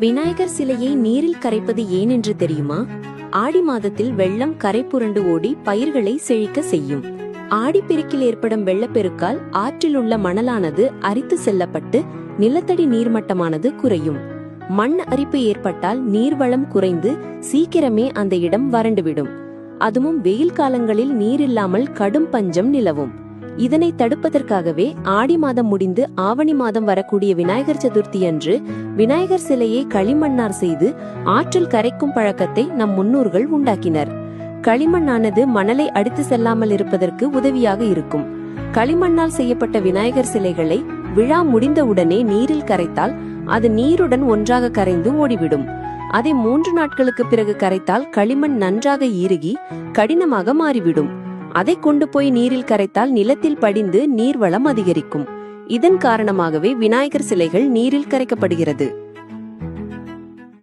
விநாயகர் சிலையை நீரில் கரைப்பது ஏன் என்று தெரியுமா? ஆடி மாதத்தில் வெள்ளம் கரை புரண்டு ஓடி பயிர்களை செழிக்க செய்யும். ஆடிப்பெருக்கில் ஏற்படும் வெள்ளப்பெருக்கால் ஆற்றில் உள்ள மணலானது அரித்து செல்லப்பட்டு நிலத்தடி நீர்மட்டமானது குறையும். மண் அரிப்பு ஏற்பட்டால் நீர்வளம் குறைந்து சீக்கிரமே அந்த இடம் வறண்டுவிடும். அதுவும் வெயில் காலங்களில் நீர் இல்லாமல் கடும் பஞ்சம் நிலவும். இதனை தடுப்பதற்காகவே ஆடி மாதம் முடிந்து ஆவணி மாதம் வரக்கூடிய விநாயகர் சதுர்த்தி அன்று விநாயகர் சிலையை களிமண்ணால் செய்து ஆற்றில் கரைக்கும் பழக்கத்தை நம் முன்னோர்கள் உண்டாக்கினர். களிமண்ணானது மணலை அடித்து செல்லாமல் இருப்பதற்கு உதவியாக இருக்கும். களிமண்ணால் செய்யப்பட்ட விநாயகர் சிலைகளை விழா முடிந்தவுடனே நீரில் கரைத்தால் அது நீருடன் ஒன்றாக கரைந்து ஓடிவிடும். அதை 3 நாட்களுக்கு பிறகு கரைத்தால் களிமண் நன்றாக இறுகி கடினமாக மாறிவிடும். அதை கொண்டு போய் நீரில் கரைத்தால் நிலத்தில் படிந்து நீர்வளம் அதிகரிக்கும். இதன் காரணமாகவே விநாயகர் சிலைகள் நீரில் கரைக்கப்படுகிறது.